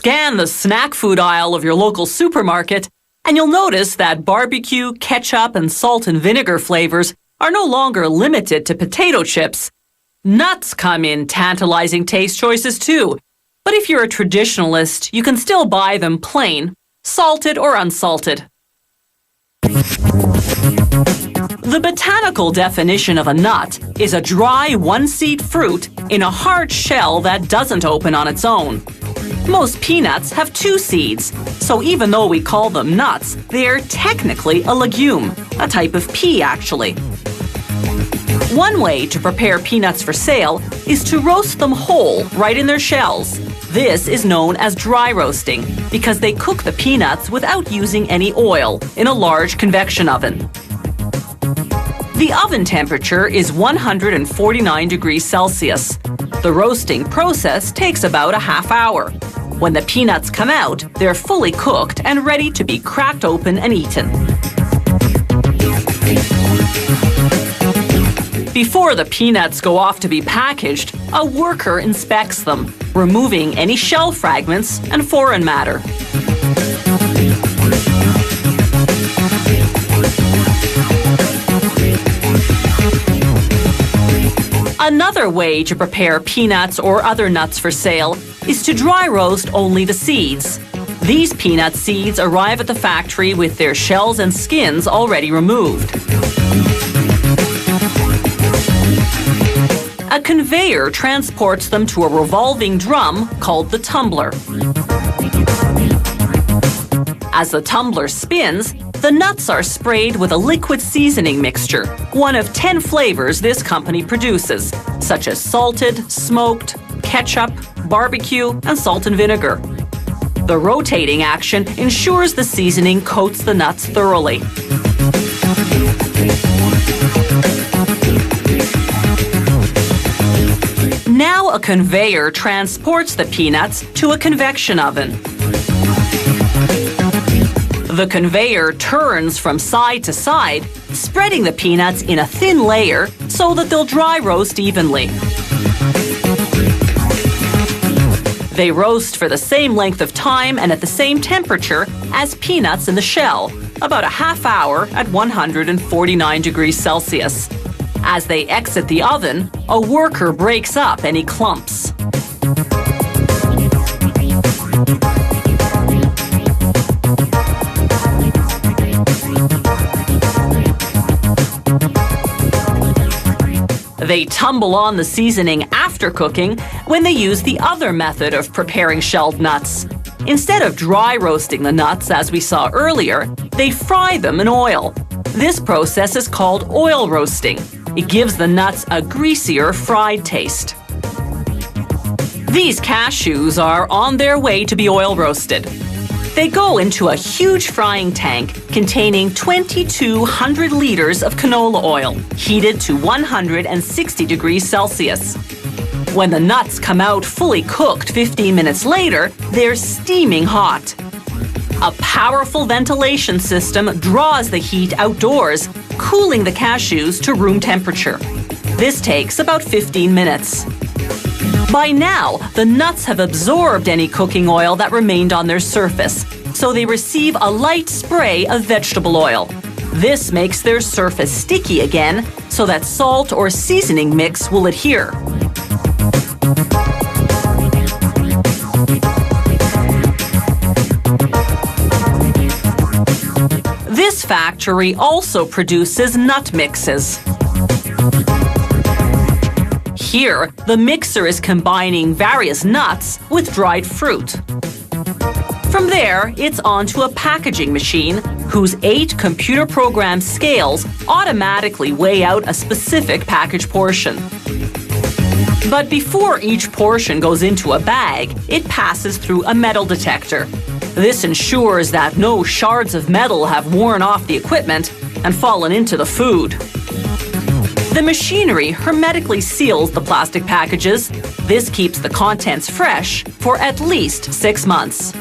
Scan the snack food aisle of your local supermarket, and you'll notice that barbecue, ketchup, and salt and vinegar flavors are no longer limited to potato chips. Nuts come in tantalizing taste choices too, but if you're a traditionalist, you can still buy them plain, salted or unsalted. The botanical definition of a nut is a dry one-seed fruit in a hard shell that doesn't open on its own. Most peanuts have 2 seeds, so even though we call them nuts, they're technically a legume, a type of pea actually. One way to prepare peanuts for sale is to roast them whole right in their shells. This is known as dry roasting because they cook the peanuts without using any oil in a large convection oven. The oven temperature is 149 degrees Celsius. The roasting process takes about a half hour. When the peanuts come out, they're fully cooked and ready to be cracked open and eaten. Before the peanuts go off to be packaged, a worker inspects them, removing any shell fragments and foreign matter. Another way to prepare peanuts or other nuts for sale is to dry roast only the seeds. These peanut seeds arrive at the factory with their shells and skins already removed. A conveyor transports them to a revolving drum called the tumbler. As the tumbler spins, the nuts are sprayed with a liquid seasoning mixture, one of 10 flavors this company produces, such as salted, smoked, ketchup, barbecue, and salt and vinegar. The rotating action ensures the seasoning coats the nuts thoroughly. Now a conveyor transports the peanuts to a convection oven. The conveyor turns from side to side, spreading the peanuts in a thin layer so that they'll dry roast evenly. They roast for the same length of time and at the same temperature as peanuts in the shell, about a half hour at 149 degrees Celsius. As they exit the oven, a worker breaks up any clumps. They tumble on the seasoning after cooking when they use the other method of preparing shelled nuts. Instead of dry roasting the nuts as we saw earlier, they fry them in oil. This process is called oil roasting. It gives the nuts a greasier fried taste. These cashews are on their way to be oil roasted. They go into a huge frying tank containing 2,200 liters of canola oil, heated to 160 degrees Celsius. When the nuts come out fully cooked 15 minutes later, they're steaming hot. A powerful ventilation system draws the heat outdoors, cooling the cashews to room temperature. This takes about 15 minutes. By now, the nuts have absorbed any cooking oil that remained on their surface, so they receive a light spray of vegetable oil. This makes their surface sticky again, so that salt or seasoning mix will adhere. This factory also produces nut mixes. Here, the mixer is combining various nuts with dried fruit. From there, it's onto a packaging machine whose 8 computer-programmed scales automatically weigh out a specific package portion. But before each portion goes into a bag, it passes through a metal detector. This ensures that no shards of metal have worn off the equipment and fallen into the food. The machinery hermetically seals the plastic packages. This keeps the contents fresh for at least 6 months.